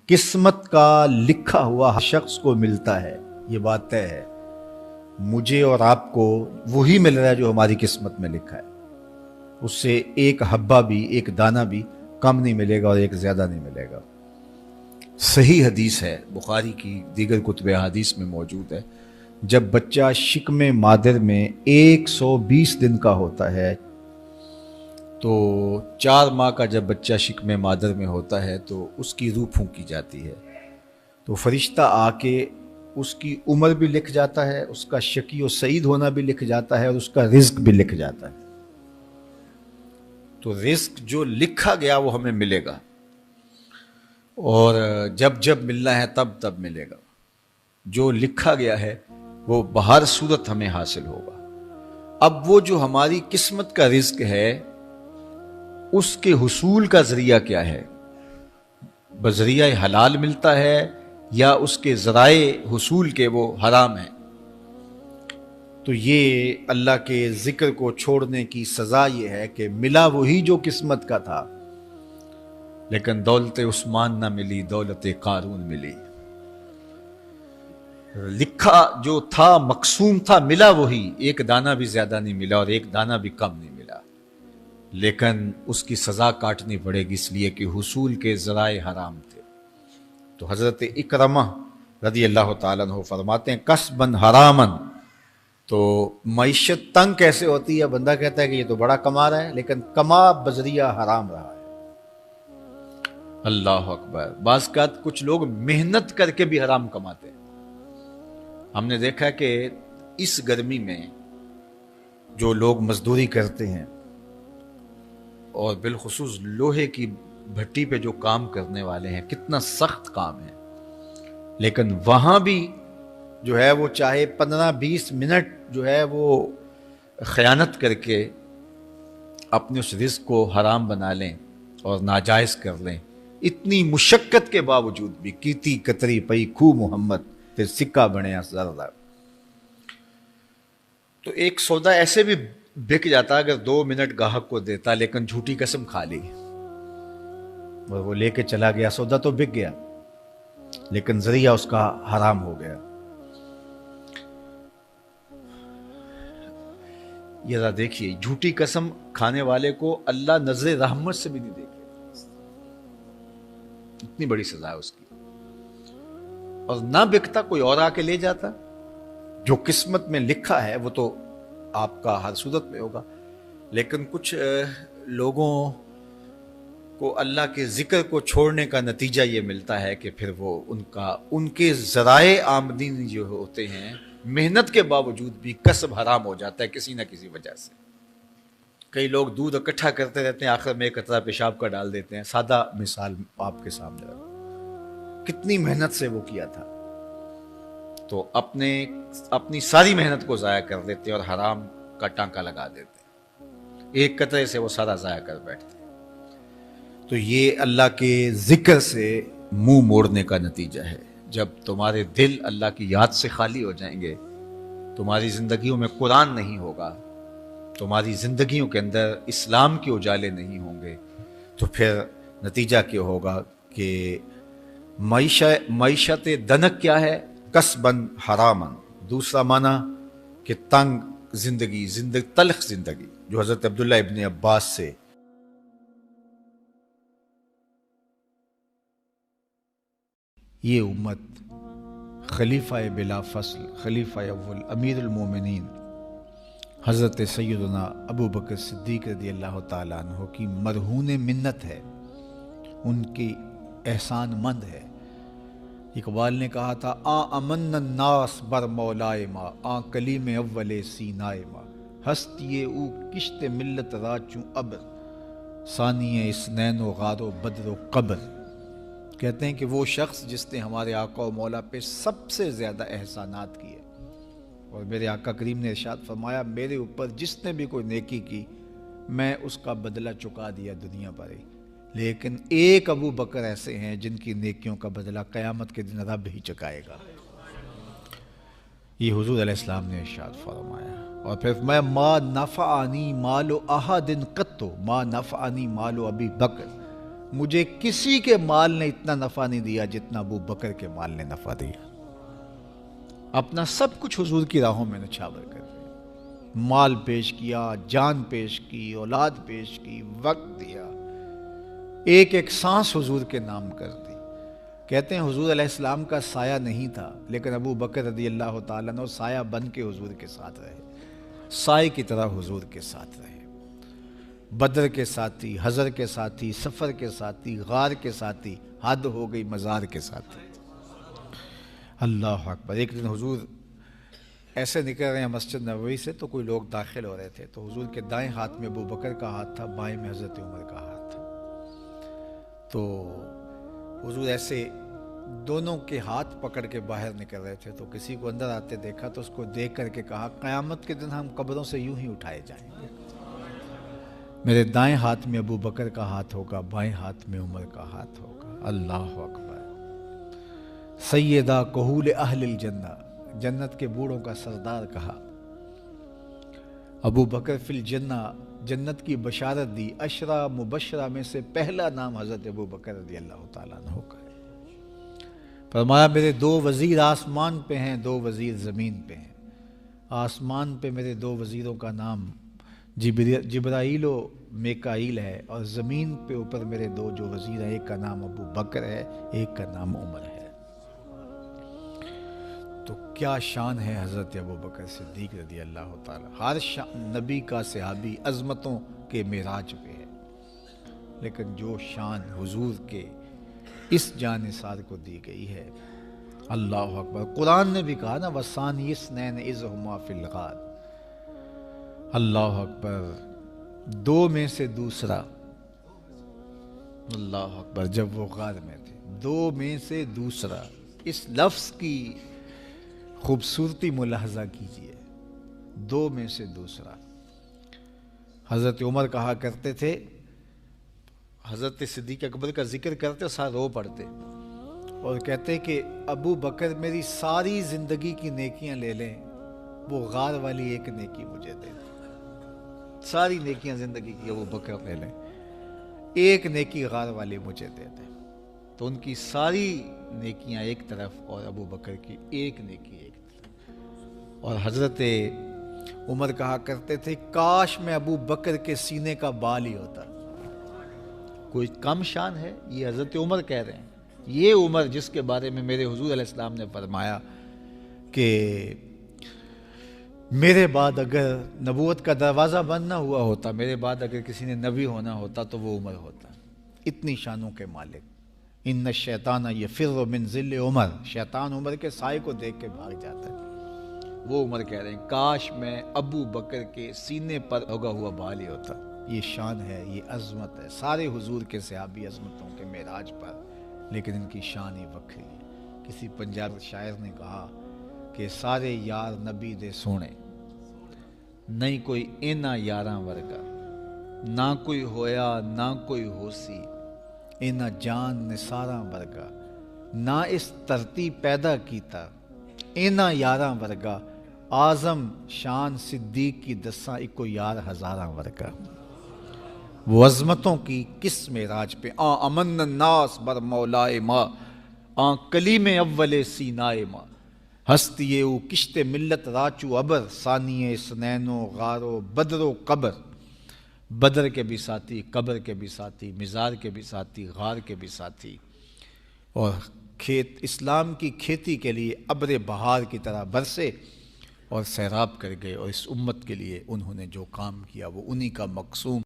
قسمت کا لکھا ہوا ہر شخص کو ملتا ہے، یہ بات طے ہے۔ مجھے اور آپ کو وہی مل رہا ہے جو ہماری قسمت میں لکھا ہے، اس سے ایک حبہ بھی، ایک دانہ بھی کم نہیں ملے گا اور ایک زیادہ نہیں ملے گا۔ صحیح حدیث ہے، بخاری کی دیگر کتب احادیث میں موجود ہے، جب بچہ شکم مادر میں 120 دن کا ہوتا ہے تو 4 ماہ کا جب بچہ شکم مادر میں ہوتا ہے تو اس کی روح پھونکی جاتی ہے، تو فرشتہ آ کے اس کی عمر بھی لکھ جاتا ہے، اس کا شقی و سعید ہونا بھی لکھ جاتا ہے اور اس کا رزق بھی لکھ جاتا ہے۔ تو رزق جو لکھا گیا وہ ہمیں ملے گا، اور جب جب ملنا ہے تب تب ملے گا۔ جو لکھا گیا ہے وہ بہر صورت ہمیں حاصل ہوگا۔ اب وہ جو ہماری قسمت کا رزق ہے اس کے حصول کا ذریعہ کیا ہے؟ بذریعہ حلال ملتا ہے یا اس کے ذرائع حصول کے وہ حرام ہیں؟ تو یہ اللہ کے ذکر کو چھوڑنے کی سزا یہ ہے کہ ملا وہی جو قسمت کا تھا، لیکن دولت عثمان نہ ملی، دولت قارون ملی۔ لکھا جو تھا، مقسوم تھا، ملا وہی، ایک دانہ بھی زیادہ نہیں ملا اور ایک دانہ بھی کم نہیں ملا، لیکن اس کی سزا کاٹنی پڑے گی، اس لیے کہ حصول کے ذرائع حرام تھے۔ تو حضرت اکرمہ رضی اللہ تعالیٰ عنہ فرماتے ہیں کسبن حرامن، تو معیشت تنگ کیسے ہوتی ہے؟ بندہ کہتا ہے کہ یہ تو بڑا کما رہا ہے لیکن کما بذریعہ حرام رہا ہے۔ اللہ اکبر۔ بعض اوقات کچھ لوگ محنت کر کے بھی حرام کماتے ہیں۔ ہم نے دیکھا کہ اس گرمی میں جو لوگ مزدوری کرتے ہیں اور بالخصوص لوہے کی بھٹی پہ جو کام کرنے والے ہیں، کتنا سخت کام ہے، لیکن وہاں بھی جو ہے وہ چاہے 15-20 منٹ جو ہے وہ خیانت کر کے اپنے اس رزق کو حرام بنا لیں اور ناجائز کر لیں، اتنی مشقت کے باوجود بھی کیتی کتری پئی خو محمد پھر سکہ بنے زردہ۔ تو ایک سودا ایسے بھی بک جاتا اگر 2 منٹ گاہک کو دیتا، لیکن جھوٹی قسم کھا لی اور وہ لے کے چلا گیا، سودا تو بک گیا لیکن ذریعہ اس کا حرام ہو گیا۔ یہ ذرا دیکھیے، جھوٹی قسم کھانے والے کو اللہ نظر رحمت سے بھی نہیں دیکھے، اتنی بڑی سزا ہے اس کی، اور نہ بکتا کوئی اور آ کے لے جاتا۔ جو قسمت میں لکھا ہے وہ تو آپ کا ہر صورت میں ہوگا، لیکن کچھ لوگوں کو اللہ کے ذکر کو چھوڑنے کا نتیجہ یہ ملتا ہے کہ پھر وہ ان کے ذرائع آمدنی جو ہوتے ہیں، محنت کے باوجود بھی کسب حرام ہو جاتا ہے کسی نہ کسی وجہ سے۔ کئی لوگ دودھ اکٹھا کرتے رہتے ہیں، آخر میں ایک قطرہ پیشاب کا ڈال دیتے ہیں۔ سادہ مثال آپ کے سامنے رکھوں، کتنی محنت سے وہ کیا تھا، تو اپنی ساری محنت کو ضائع کر دیتے اور حرام کا ٹانکا لگا دیتے، ایک قطرے سے وہ سارا ضائع کر بیٹھتے۔ تو یہ اللہ کے ذکر سے منہ موڑنے کا نتیجہ ہے۔ جب تمہارے دل اللہ کی یاد سے خالی ہو جائیں گے، تمہاری زندگیوں میں قرآن نہیں ہوگا، تمہاری زندگیوں کے اندر اسلام کے اجالے نہیں ہوں گے، تو پھر نتیجہ کیا ہوگا کہ معیشت دنک کیا ہے؟ کسبن حرامن۔ دوسرا معنی کہ تنگ زندگی، تلخ زندگی، جو حضرت عبداللہ ابن عباس سے یہ امت خلیفہ بلا فصل، خلیفہ اول، امیر المومنین حضرت سیدنا ابو بکر صدیق رضی اللہ تعالیٰ عنہ کی مرہون منت ہے، ان کی احسان مند ہے۔ اقبال نے کہا تھا امن الناس بر مولائے ما، کلیم اول سینائے ما، ہستی او کشت ملت راچوں ابر، ثانی اسنین و غار و بدر و قبر۔ کہتے ہیں کہ وہ شخص جس نے ہمارے آقا و مولا پہ سب سے زیادہ احسانات کیے، اور میرے آقا کریم نے ارشاد فرمایا میرے اوپر جس نے بھی کوئی نیکی کی میں اس کا بدلہ چکا دیا دنیا پر ہی، لیکن ایک ابو بکر ایسے ہیں جن کی نیکیوں کا بدلہ قیامت کے دن رب ہی چکائے گا۔ یہ حضور علیہ السلام نے ارشاد فرمایا، اور پھر میں ما نفعنی مال احد قط، ما نفعنی مال ابی بکر، مجھے کسی کے مال نے اتنا نفع نہیں دیا جتنا ابو بکر کے مال نے نفع دیا۔ اپنا سب کچھ حضور کی راہوں میں نچھاور کر دیا، مال پیش کیا، جان پیش کی، اولاد پیش کی، وقت دیا، ایک ایک سانس حضور کے نام کر دی۔ کہتے ہیں حضور علیہ السلام کا سایہ نہیں تھا، لیکن ابو بکر رضی اللہ تعالیٰ عنہ سایہ بن کے حضور کے ساتھ رہے، سائے کی طرح حضور کے ساتھ رہے، بدر کے ساتھی، حضر کے ساتھی، سفر کے ساتھی، غار کے ساتھی، حد ہو گئی مزار کے ساتھی۔ اللہ اکبر۔ ایک دن حضور ایسے نکل رہے ہیں مسجد نبوی سے، تو کوئی لوگ داخل ہو رہے تھے، تو حضور کے دائیں ہاتھ میں ابو بکر کا ہاتھ تھا، بائیں میں حضرت عمر کا ہاتھ تھا۔ تو حضور ایسے دونوں کے ہاتھ پکڑ کے باہر نکل رہے تھے، تو کسی کو اندر آتے دیکھا تو اس کو دیکھ کر کے کہا، قیامت کے دن ہم قبروں سے یوں ہی اٹھائے جائیں گے، میرے دائیں ہاتھ میں ابو بکر کا ہاتھ ہوگا، بائیں ہاتھ میں عمر کا ہاتھ ہوگا۔ اللہ اکبر۔ سیدہ کہول اہل الجنہ، جنت کے بوڑھوں کا سردار کہا، ابو بکر فی الجنہ، جنت کی بشارت دی۔ عشرہ مبشرہ میں سے پہلا نام حضرت ابو بکر رضی اللہ تعالیٰ عنہ کا ہے۔ فرمایا میرے دو وزیر آسمان پہ ہیں، دو وزیر زمین پہ ہیں۔ آسمان پہ میرے دو وزیروں کا نام جبرائیل و میکائیل ہے، اور زمین پہ اوپر میرے دو جو وزیر ہیں، ایک کا نام ابو بکر ہے، ایک کا نام عمر ہے۔ تو کیا شان ہے حضرت ابو بکر صدیق رضی اللہ تعالیٰ۔ ہر نبی کا صحابی عظمتوں کے معراج پہ ہے، لیکن جو شان حضور کے اس جاں نثار کو دی گئی ہے، اللہ اکبر۔ قرآن نے بھی کہا نا، وَثَانِيَ اثْنَيْنِ إِذْ هُمَا فِي الْغَارِ۔ اللہ اکبر۔ دو میں سے دوسرا، اللہ اکبر، جب وہ غار میں تھے، دو میں سے دوسرا، اس لفظ کی خوبصورتی ملاحظہ کیجئے، دو میں سے دوسرا۔ حضرت عمر کہا کرتے تھے، حضرت صدیق اکبر کا ذکر کرتے ساتھ رو پڑتے اور کہتے کہ ابو بکر میری ساری زندگی کی نیکیاں لے لیں، وہ غار والی ایک نیکی مجھے دے دیں۔ ساری نیکیاں زندگی کی ابو بکر لے لیں، ایک نیکی غار والی مجھے دے دیں۔ تو ان کی ساری نیکیاں ایک طرف اور ابو بکر کی ایک نیکی ایک طرف۔ اور حضرت عمر کہا کرتے تھے، کاش میں ابو بکر کے سینے کا بال ہی ہوتا۔ کوئی کم شان ہے؟ یہ حضرت عمر کہہ رہے ہیں، یہ عمر جس کے بارے میں میرے حضور علیہ السلام نے فرمایا کہ میرے بعد اگر نبوت کا دروازہ بند نہ ہوا ہوتا، میرے بعد اگر کسی نے نبی ہونا ہوتا تو وہ عمر ہوتا۔ اتنی شانوں کے مالک۔ ان الشیطان یفر من ظل عمر، شیطان عمر کے سائے کو دیکھ کے بھاگ جاتا ہے۔ وہ عمر کہہ رہے ہیں، کاش میں ابو بکر کے سینے پر لگا ہوا بال ہی ہوتا۔ یہ شان ہے، یہ عظمت ہے۔ سارے حضور کے صحابی عظمتوں کے معراج پر، لیکن ان کی شان ہی وکری ہے۔ کسی پنجاب شاعر نے کہا کہ سارے یار نبی دے سونے، نہیں کوئی اینا یاراں ورگا، نہ کوئی ہویا نہ کوئی ہوسی، اینا جان نثاراں ورگا، نہ اس دھرتی پیدا کیتا، اینا یاراں ورگا، اعظم شان صدیق کی دساں اکو یار ہزاراں ورگا۔ وہ عظمتوں کی کس معراج پہ، امن الناس بر مولائے ماں، کلیم اول سینائے ماں، ہستی او کشت ملت راچو ابر، ثانی سنین و غار و بدر و قبر۔ بدر کے بھی ساتھی، قبر کے بھی ساتھی، مزار کے بھی ساتھی، غار کے بھی ساتھی، اور اسلام کی کھیتی کے لیے ابر بہار کی طرح برسے اور سیراب کر گئے، اور اس امت کے لیے انہوں نے جو کام کیا وہ انہی کا مقصوم